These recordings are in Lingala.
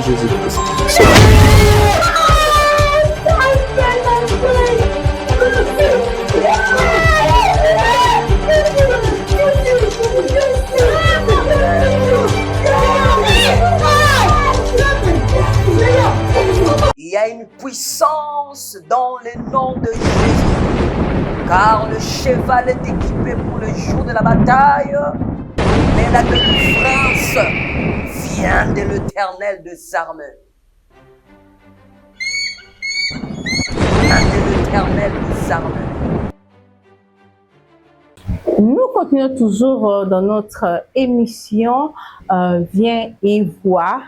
Jésus-Christ. Il y a une puissance dans le nom de Jésus, car le cheval est équipé pour le jour de la bataille, mais la délivrance vient de l'Éternel des armées. Vient de l'Éternel des armées. Nous continuons toujours dans notre émission Viens et vois,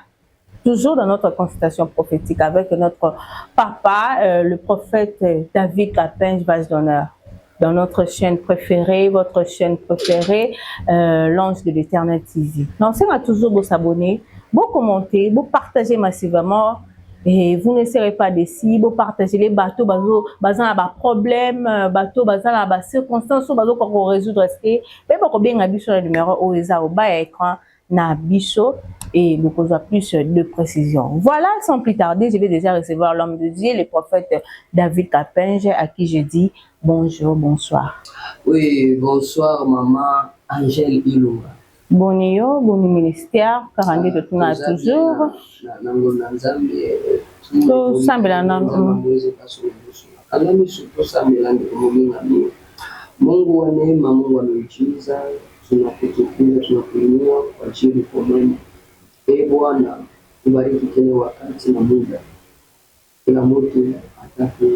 toujours dans notre consultation prophétique avec notre papa, le prophète David Capinge, vase d'honneur. Dans notre chaîne préférée, votre chaîne préférée, l'Ange de l'Éternel TV. Lancez à toujours vos abonnés, vous commentez, vous partagez massivement. Et vous ne serez pas déçus, vous partagez les bateaux, bazan a problème, bateau, bazan a circonstances, bateau pour résoudre ce qui mais pour bien habiller sur le numéro au bas écran na bicho et nous posons plus de précision. Voilà, sans plus tarder, je vais déjà recevoir l'homme de Dieu, le prophète David Capinge, à qui je dis bonjour, bonsoir. Oui, bonsoir maman Angèle Ilunga. Bonio, bon ministère, 42 de tout toujours. Tout semble Mungu wa neema, Mungu wa miujiza, tunakutukuza, tunakuinua kwa ajili kwa mwema. Ee Bwana, ubariki tena wakati na muda. Kila mtu atapata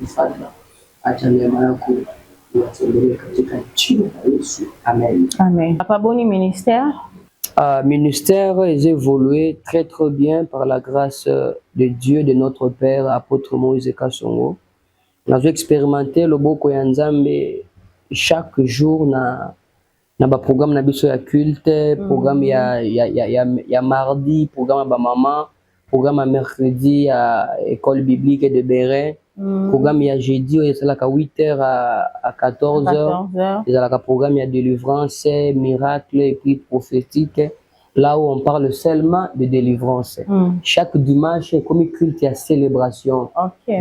fadhila, acha neema yako iwatembelee katika jina la Yesu. Amen. Amen. Papa Boni ministère. Ministère est évolué très bien par la grâce de Dieu, de notre Père, apôtre Moïse Kasongo. Nous avons expérimenté le Boko Yanzambe chaque jour na programme na biso ya culte, programme ya mardi, programme ya maman, programme ya mercredi à école biblique de Bérin, programme ya jeudi il y a 8h à 14h, il y a programme ya délivrance, miracle et puis prophétique, là où on parle seulement de délivrance. Chaque dimanche comme culte ya célébration.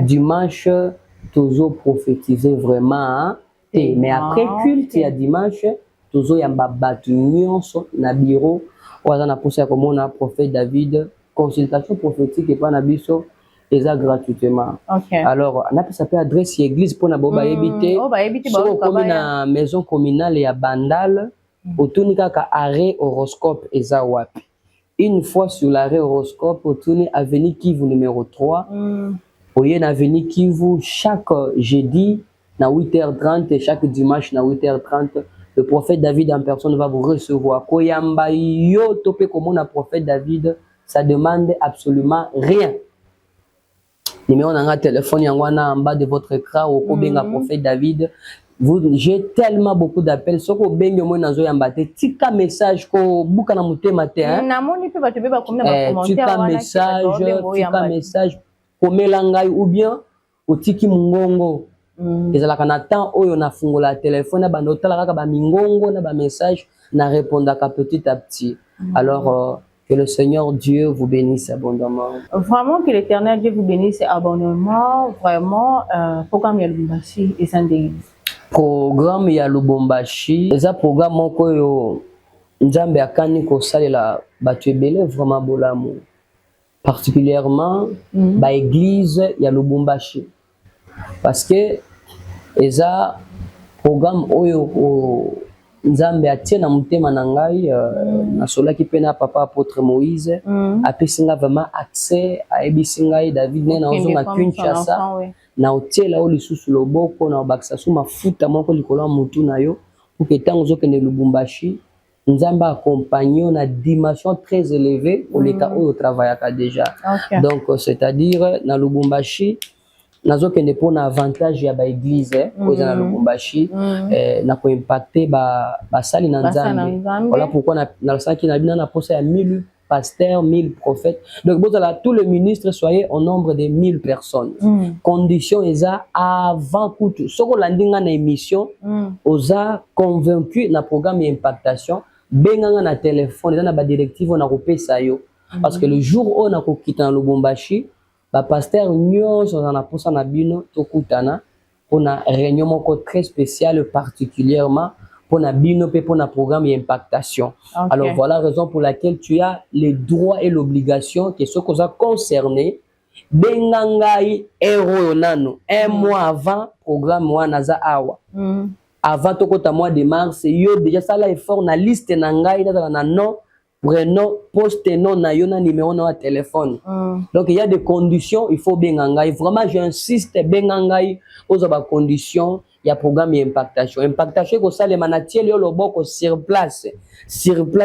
Dimanche toujours prophétiser vraiment, mais après culte il y a dimanche toujours il y a batu nyonso na bureau oza na posa comme on a prophète David consultation prophétique et pas na biso et ça gratuitement. Alors on a pu s'appeler adresse église pour na boba éviter so comme na maison communale ya Bandal otunika ka arrêt horoscope eza wapi. Une fois sur l'arrêt horoscope otuni avenue Kivu numéro 3 oye na avenue Kivu chaque jeudi na 8h30 et chaque dimanche na 8h30 le prophète David en personne va vous recevoir. Koyamba yo topé comme on a prophète David, ça demande absolument rien. Numéro na téléphone yangwana en bas de votre écran au kobenga prophète David. J'ai tellement beaucoup d'appels. Soko benga mo nazo yambate tika message ko buka na mutema te hein. Na moni pe ba tebe ba komna ba commentaire tika message komela ngai ou bien otiki mungongo. ezalaka na temps oyo na fungola téléphone ba notala kaka ba mingongo na ba message na répondaka petit à petit. Alors que le Seigneur Dieu vous bénisse abondamment. Vraiment que l'Éternel Dieu vous bénisse abondamment. Vraiment programme ya Lubumbashi et Sandéis. Programme ya Lubumbashi, eza programme moko yo Nzambe akani ko salela batu ebele vraiment bolamu. Particulièrement ba église ya Lubumbashi. Parce que eza programme oyo Nzambe atie na mutema na ngai na solaki pe na papa apôtre Moïse apesinga vraiment accès a ebisinga David ne na ozo na Kinshasa na hotel au lisusu loboko na bakisa su mafuta moko likolo mutu na yo pour que tango zo kende Lubumbashi Nzambe accompagne na dimension très élevée au leka oyo travaillaka déjà. Donc c'est-à-dire na Lubumbashi nazo kende pour na avantage ya ba église oza na Lubumbashi na ko impacter ba sali na Nzambe. Voilà pourquoi na saki na bina na posa ya 1000 pasteurs, 1000 prophètes. Donc vous allez tous les ministres soyez au nombre de 1000 personnes. Condition eza avant tout soko landinga na émission oza convaincu na programme impactation benganga na téléphone eza na ba directive na kopesa yo Parce que le jour où on a quitté dans Lubumbashi, le pasteur nyonso on a posé na bino tokutana pour une réunion très spéciale particulièrement pour na bino pe pour na programme impactation. Okay. Alors voilà la raison pour laquelle tu as les droits et l'obligation que ce qu'on a concerné bengangai héros nano un mois avant programme wana za awa. Avant tokota mois de mars yo déjà ça là effort na liste na ngai na nom prénom poste nom na yo na numéro na téléphone. Donc il y a des conditions il faut bengangai vraiment j'insiste bengangai aux ba conditions il y a programme impactation ko ça les manatiel yo loboko sur place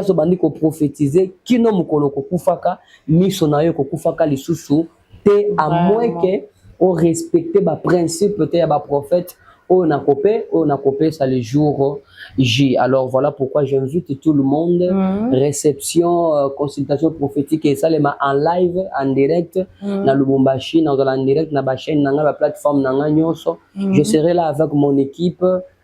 au bandi ko prophétiser kino mukolo ko kufaka miso na yo ko kufaka lisusu te à moins que on respecter ba principe peut-être ya ba prophète on a copé ça les jours J. Alors voilà pourquoi j'invite tout le monde. Réception, consultation prophétique et ça les en live, en direct, dans Lubumbashi, dans en direct, dans la chaîne, dans la plateforme, dans la nyonso. Je serai là avec mon équipe.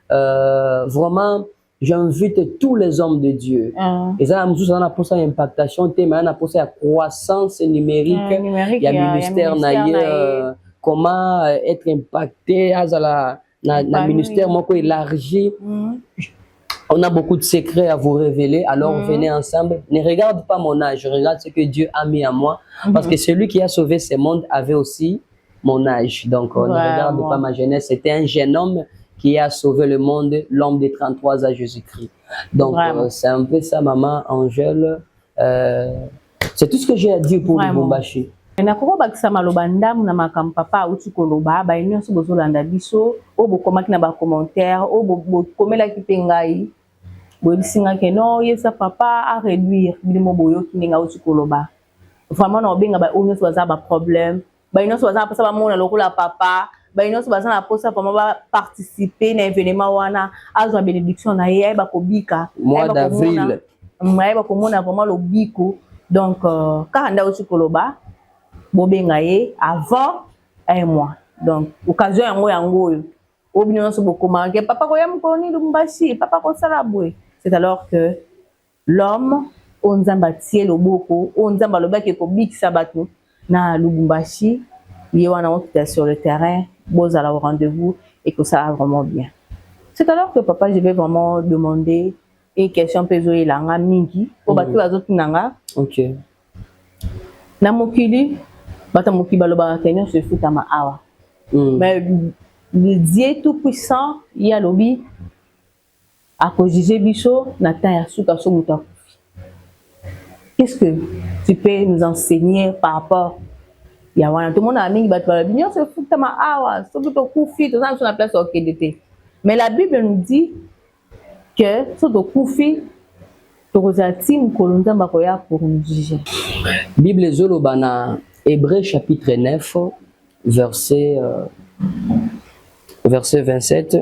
Vraiment, j'invite tous les hommes de Dieu. Et ça, on a pour ça impactation, on a pour ça croissance numérique. Il y a ministère, comment être impacté à la ministère élargi. On a beaucoup de secrets à vous révéler, alors venez ensemble. Ne regarde pas mon âge, regarde ce que Dieu a mis à moi. Parce que celui qui a sauvé ce monde avait aussi mon âge. Donc ne regarde pas ma jeunesse. C'était un jeune homme qui a sauvé le monde, l'homme de 33 à Jésus-Christ. Donc c'est un peu ça, maman Angèle. C'est tout ce que j'ai à dire pour Lubumbashi. Nakoko bakisa maloba ndamu na makambo papa uti koloba ba nyonso bozolanda biso o bokomaki na ba commentaire o bokomelaki pe ngai boyebisinga ke non yesa papa a réduire bilimo boyoki ninga uti koloba vraiment na obenga ba nyonso baza ba problème ba nyonso baza posa ba mona lokola papa ba nyonso baza na posa vraiment ba participer na événement wana azwa bénédiction na ye ba kobika mois d'avril ba komona vraiment lobiko donc kanda uti koloba bobengaye avant un mois. Donc, occasion yango obino so bokoma ke papa ko yam ko ni Lubumbashi, papa ko salabwe. C'est alors que l'homme onzamba tie loboko, onzamba lobaki ko bikisa batu na Lubumbashi, il y a un sur le terrain, vous allez au rendez-vous et que ça va vraiment bien. C'est alors que papa je vais vraiment demander une question peso elanga mingi pour batu bazotu nanga. OK. Na mokili bata mokiba loba kenyo se futa ma awa. Mais le Dieu tout puissant il y a lobby à corriger biso na ta ya suka so muta. Qu'est-ce que tu peux nous enseigner par rapport ya wana tout le monde a mingi bata binyo se futa ma awa so to kufi to na sur la place au KDT. Mais la Bible nous dit que so to kufi to rosatim kolonza makoya pour nous juger. Bible zolobana Hébreux chapitre 9, verset 27.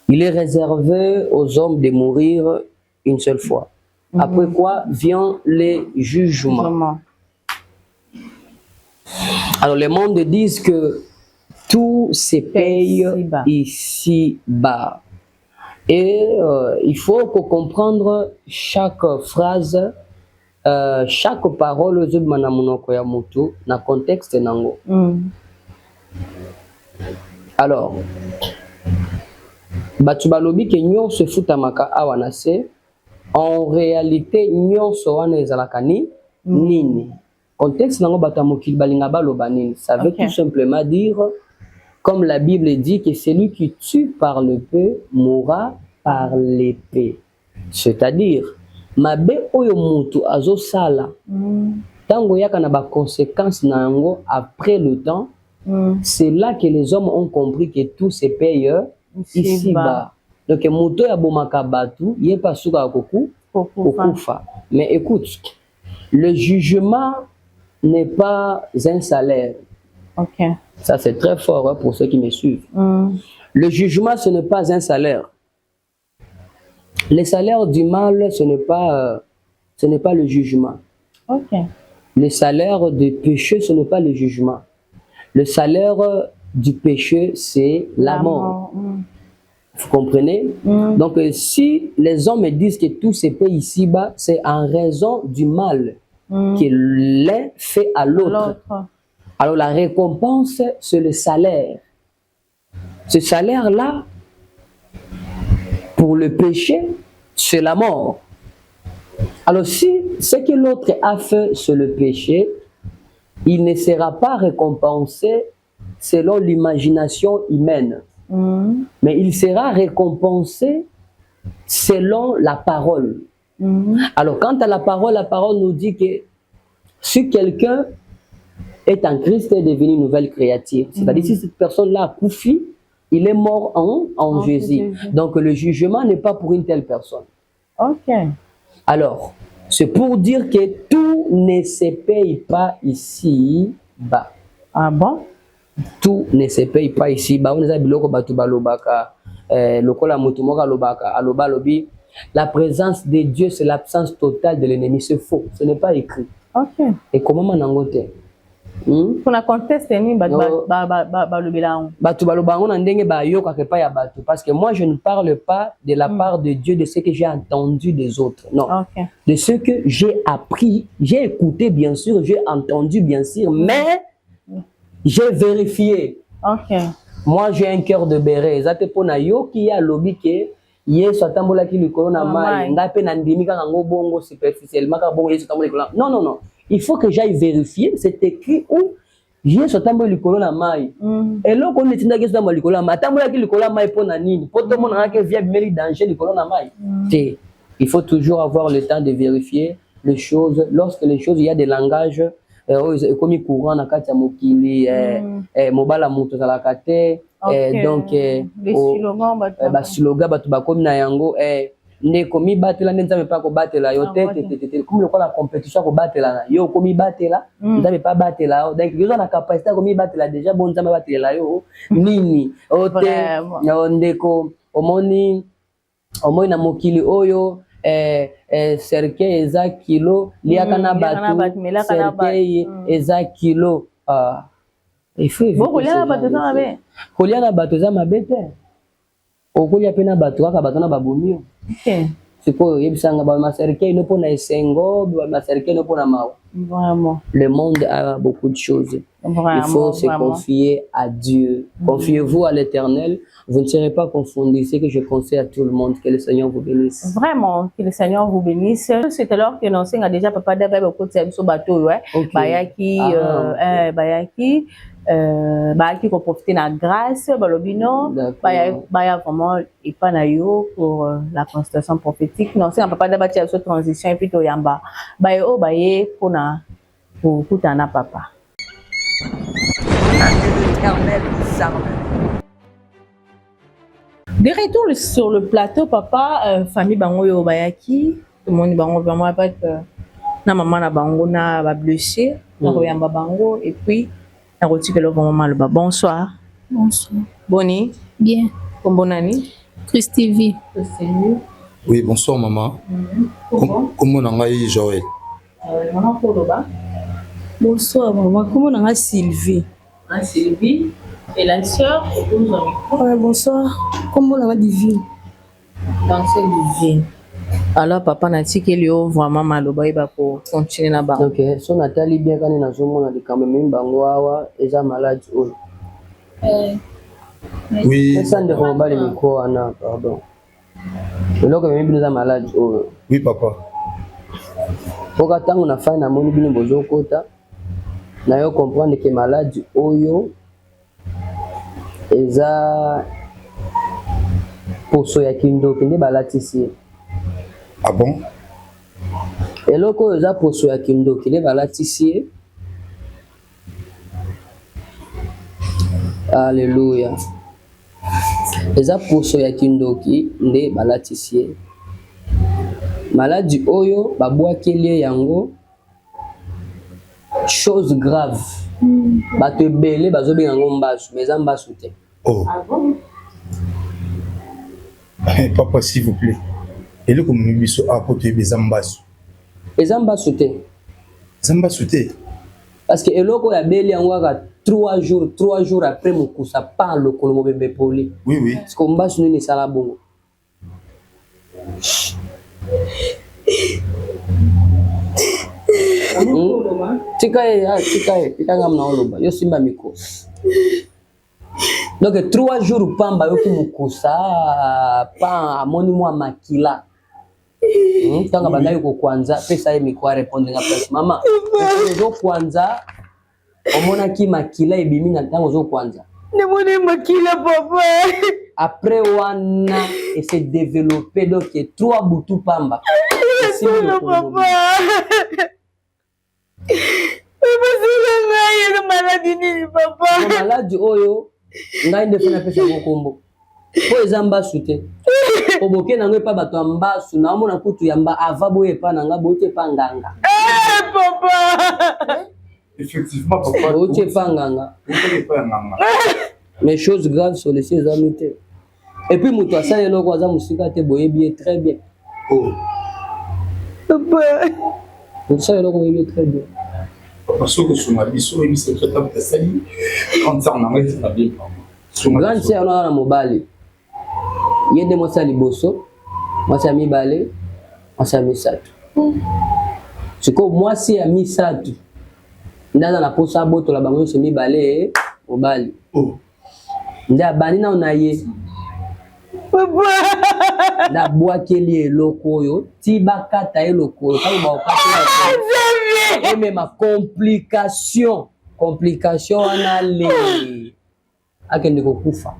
Il est réservé aux hommes de mourir une seule fois. Après quoi vient le jugement. Alors les mondes disent que tout se paye ici-bas. Et il faut comprendre chaque phrase. Chaque parole zobimana monoko ya mutu na contexte nango. Alors batu balobi ke nyonso efutamaka awa na se en réalité nyonso wana ezalaka nini contexte nango batu mokili balinga baloba nini ça veut tout simplement dire comme la Bible dit que celui qui tue par le peu mourra par l'épée, c'est-à-dire mabe oyo mutu azo sala tango yaka na ba conséquences na yango après le temps. C'est là que les hommes ont compris que tout se paye ici-bas. Donc mutu ya bomaka batu ye pa suka kokufa. Mais écoute, le jugement n'est pas un salaire. OK. Ça c'est très fort pour ceux qui me suivent. Le jugement ce n'est pas un salaire. Le salaire du mal, ce n'est pas le jugement. Okay. Le salaire du péché, ce n'est pas le jugement. Le salaire du péché, c'est la mort. Vous comprenez? Donc, si les hommes disent que tout se paye ici-bas, c'est en raison du mal que l'un fait à l'autre. Alors la récompense, c'est le salaire. Ce salaire-là, pour le péché, c'est la mort. Alors si ce que l'autre a fait sur le péché, il ne sera pas récompensé selon l'imagination humaine. Mais il sera récompensé selon la parole. Alors quant à la parole nous dit que si quelqu'un est en Christ, est devenu une nouvelle créature. C'est-à-dire si cette personne-là a couffé, il est mort en Jésus. Donc le jugement n'est pas pour une telle personne. Ok. Alors, c'est pour dire que tout ne se paye pas ici-bas. Ah bon? Tout ne se paye pas ici-bas. On a biloko batu balobaka, lokola mutumoka lobaka, aloba lobi. La présence de Dieu, c'est l'absence totale de l'ennemi. C'est faux. Ce n'est pas écrit. Ok. Et comment manangote? Pour la conteste, parce que moi je ne parle pas de la part de Dieu, de ce que j'ai entendu des autres, non, de ce que j'ai appris, j'ai écouté bien sûr, j'ai entendu bien sûr, mais j'ai vérifié. Moi j'ai un cœur de béret. Zate pona yo qui a lobby que Yesu atambola ki likolo na mai ngape na ndimika ngo bongo superficiellement ka bongo Yesu atambola. Non. Il faut que j'aille vérifier. C'est écrit où Yesu atambola likolo na mai. Et là on est tinda Yesu atambola likolo na mai. Atambola ki likolo na mai pona nini? Poto mona ka via meli danger likolo na mai. Il faut toujours avoir le temps de vérifier les choses. Lorsque les choses, il y a des langages comme courant na kati ya mokili mobala muto za la kate. Donc ba slogan batu bakomi na yango ndeko mi batela nzambe pa ko batela yo tete comme le la compétition ko batela na yo komi batela nzambe pa batela donc ils ont la capacité ko mi batela déjà bon nzambe batela yo nini ote ndeko omoni na mokili oyo cercueil eza kilo liaka na batu cercueil eza kilo il faut kolia na bato za mabete okolia pe na bato kaka bato na babomio sikoyo yebisanga ba maserke no pona esengo ba maserke no pona mawa. Vraiment le monde a beaucoup de choses. Il faut se confier à Dieu. Confiez-vous à l'Éternel, vous ne serez pas confondus. C'est que je conseille à tout le monde. Que le Seigneur vous bénisse. Vraiment, que le Seigneur vous bénisse. C'est alors que l'enseigne a déjà papa d'abord beaucoup de sur bateau, ouais. Bayaki bayaki ko profiter na grâce balobino baya vraiment et pas na yo pour la constellation prophétique. Non, c'est un papa d'abord sur transition et puis to yamba baye o baye pona pour tout un papa. De retour sur le plateau, papa, famille bango yo bayaki, tout le monde bango vraiment pas na maman na bango na ba blessé, na koyamba bango et puis na roti que le maman le ba. Bonsoir. Bonsoir. Boni. Bien. Bonani. Christivi. Oui, bonsoir maman. Comment on a eu Joël? Maman Koloba. Bonsoir maman. Comment on a Sylvie? Sylvie. Et la sœur, bonsoir. Comment on a Divine? Danser Divine. Alors papa n'a dit qu'il y a vraiment maloba il va pour continuer là-bas. Ok, so Nathalie bien quand na zomo na quand même bango awa eza malade o. Oui. Ça ne rend pas les micros ana pardon. Mais là quand même bien malade o. Oui papa. Poka tango na fa na moni bino bozo kota. Na yo comprendre que malade oyo eza poso ya kindoki nde balatisi. Ah bon? Eloko eza poso ya kindoki nde balatisi. Alléluia. Eza poso ya kindoki nde balatisi. Maladi oyo babwakeli yango chose grave. Bato ebele bazobenga yango mbasu, mais eza mbasu te. Oh. Ah bon? Papa s'il vous plaît. Et le comme biso apote be zambasu. Eza mbasu te. Zambasu te. Parce que eloko ya beli yango aka 3 jours après mokusa parle ko mo bembe poli. Oui oui. Parce que mbasu nini sala bongo. Tika mna oloba. Yo simba mikosi. Donc 3 jours pamba yo ki mukosa pa amoni mwa makila. Tanga banda yuko kwanza pesa ye mikwa répondre nga place mama. Zo kwanza omona ki makila ebimi na tango zo kwanza. Ne makila papa. Après wana et s'est développé donc 3 boutou pamba. Papa. Papa. Maladie oyo ngai ndefana pesa ngokombo. Po ezamba sute. Oboke na ngwe pa bato ambasu na omona kutu yamba ava boye pa na nga bote pa nganga. Papa. Effectivement papa. Bote pa nganga. Mais choses graves sur les ces amis. Et puis muto asale loko aza musika te boye bien très bien. Oh. Papa. Muto asale loko boye très bien. Parce que sur ma biso et c'est très table sali quand ça on a ça bien. Grande sœur na mobali. Yende mwasa liboso, mwasa mibale, mwasa misatu. Siko mwasi ya misatu. Ndaza na posa boto la bango se mibale mobali. Oh. Nda bani na onaye. Papa. Na bwakeli eloko oyo, ti bakata eloko oyo, kama ba okata. Et même ma complication wana le akende kokufa.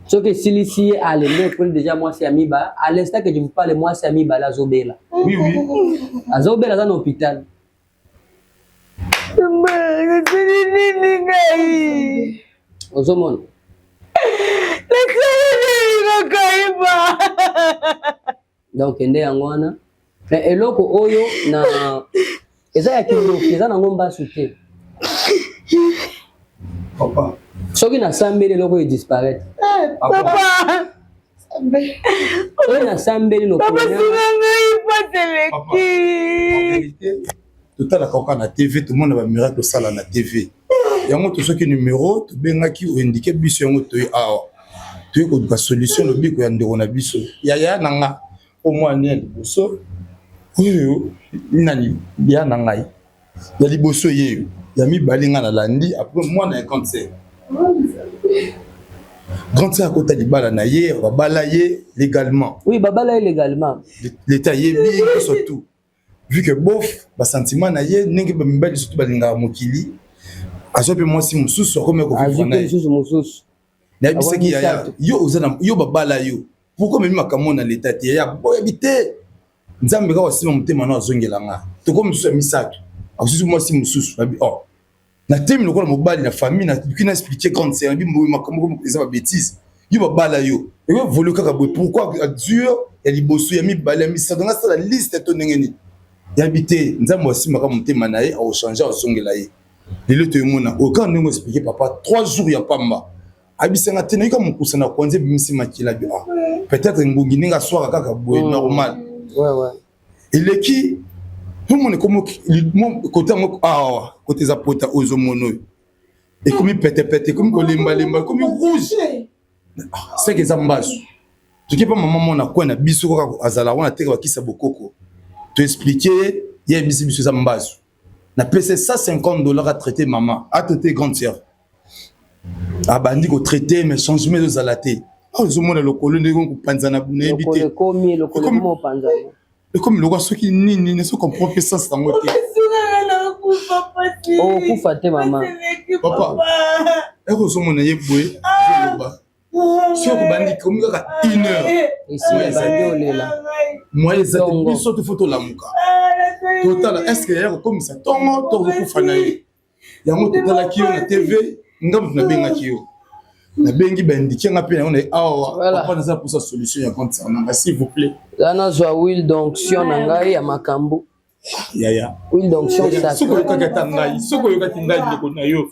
Ce que si allez le déjà moi c'est amiba à l'instant que je vous parle moi c'est amiba la zobela. Oui oui. Azobela dans l'hôpital. Ozomon. Donc ende yangwana. Mais eloko oyo na eza ya kilo eza na ngomba sute. Papa. Soki na sambeli eloko e disparaître. Papa. Oyo na sambeli loko. Papa sinanga ipoteleki. Tout à la na TV tout le monde va miracle ça na TV. Yango to soki numéro to bengaki o indiquer biso yango to awa. To ko ka solution lo biko ya ndeko na biso. Ya nanga au moins nel boso. Oyo nani ya nangai. Ya liboso ye. Ya mi balinga na landi après moi na cancer. Grand ça côté libala na ye ba balaye légalement. Oui, babala légalement. L'état yé surtout. Vu que bof ba sentiment na ye ningi ba mbali surtout balinga mokili. Azope moi si mususu comme ko vivre. Azope mususu. Na bisaki ya yo ozana yo babala yo. Pourquoi même makamona na l'état ya boy habiter. Nzambe ka wasima mutema na azongela nga. To comme mususu misaki. Asusu moi si mususu babi oh. Na temi lokola mobali na famille na kina expliquer grande sœur bi mbo makambo comme ça ba bêtise. Yo babala yo. Et yo volu kaka boy pourquoi Dieu ya liboso ya mi bala mi ça dans la liste to ngeni. Ya habiter nzambe wasima ka mutema na ye au changer azongela ye. Lelo to yemona aucun ne m'expliquer papa 3 jours ya pamba. Abisenga tena ika mukusa na kwanze bimisi makila bi ah. Peut-être ngongi ninga soir kaka boy normal. Ouais. Il est qui tout le monde comme côté ah côté zapota ozomono et comme pète comme kolemba comme rouge c'est que zambasu tu qui pas maman na quoi na biso ko azala wana teka bakisa bokoko tu expliquer il y a biso zambasu na pèse $150 à traiter maman à traiter grande sœur a bandi ko traiter mais changement de zalaté ah ozomono le kolone ko panzana bune éviter le komi mo panzana. Et comme le roi, ceux qui ne se comprennent pas ça, c'est en mode. Oh, kufa maman. Papa, heureusement, on a eu boué. Si on bandit comme 1 heure. Ici, il y a là. Moi, ils ont mis sur photo la mouka. Total, est-ce qu'il y a comme ça? Tant que tu fais, il y a un total qui est na TV, ngam na benga qui na bengi bandiki nga pe on est awa papa na pour sa solution ya compte ça s'il vous plaît ana zo will d'onction na ngai ya makambo ya will d'onction ça soko yoka tangai soko yoka tingai ndeko na yo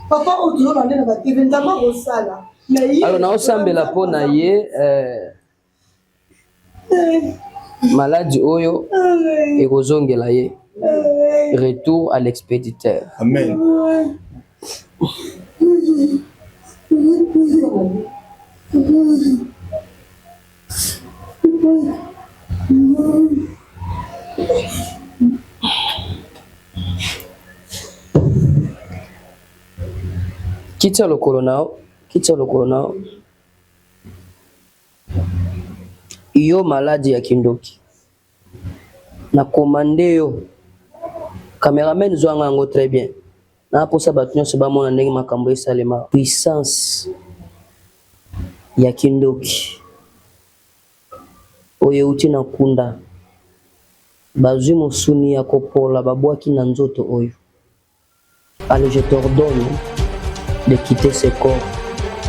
papa ozo na ndena ba TV ndama ko sala alors na osambela pona ye maladie oyo ekozongela ye retour à l'expéditeur. Amen. Kitsa le colonel. Yo maladi ya kindoki. Na commandé yo. Cameraman zwanga ngo très bien. Na posa batu nyonso ba mona ndenge makambo esalema. Puissance ya kindoki. Oyo uti na kunda. Bazwi mosuni ya kopola babwaki na nzoto oyo. Allez, je t'ordonne de quitter ce corps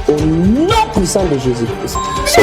au nom puissant de Jésus-Christ. C'est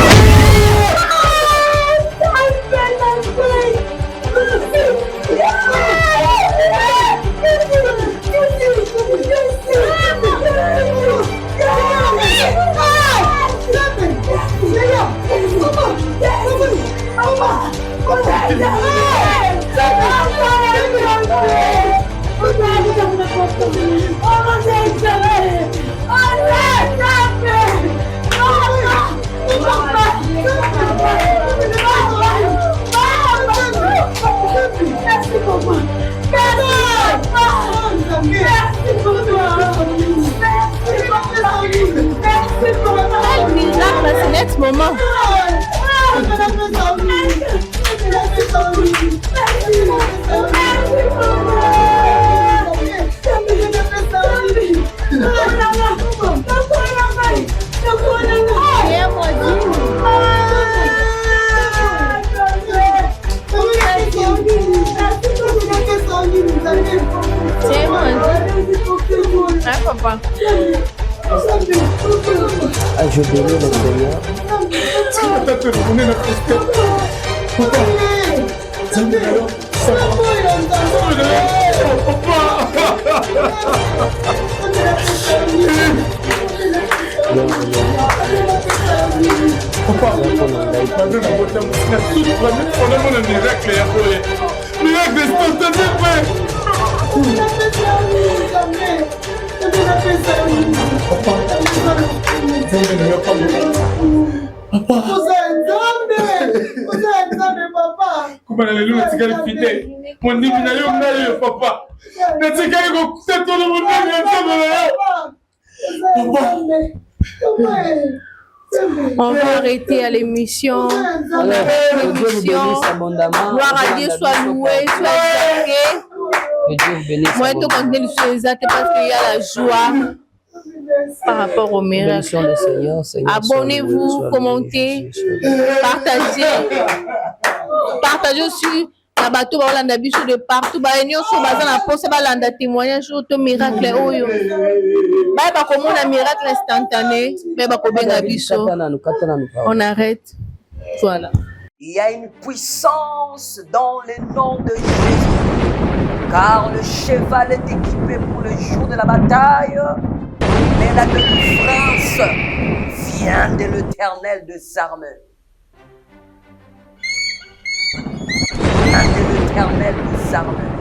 moment. Papa. Ah, je bénis le Seigneur. On va arrêter à l'émission. Gloire à Dieu, soit loué, soit exalté. Moi, tout continuer le soir exalté parce qu'il y a la joie par rapport au miracle. Abonnez-vous, commentez, partagez. Partagez aussi la bateau balanda biso de partout. Ba nyonso baza na poste balanda témoignage auto miracle oyo. Ba ba komona miracle instantané, ba ba kobenga biso. On arrête. Voilà. Il y a une puissance dans le nom de Jésus. Car le cheval est équipé pour le jour de la bataille. Mais la délivrance vient de l'Éternel des armées. Vient de l'Éternel des armées.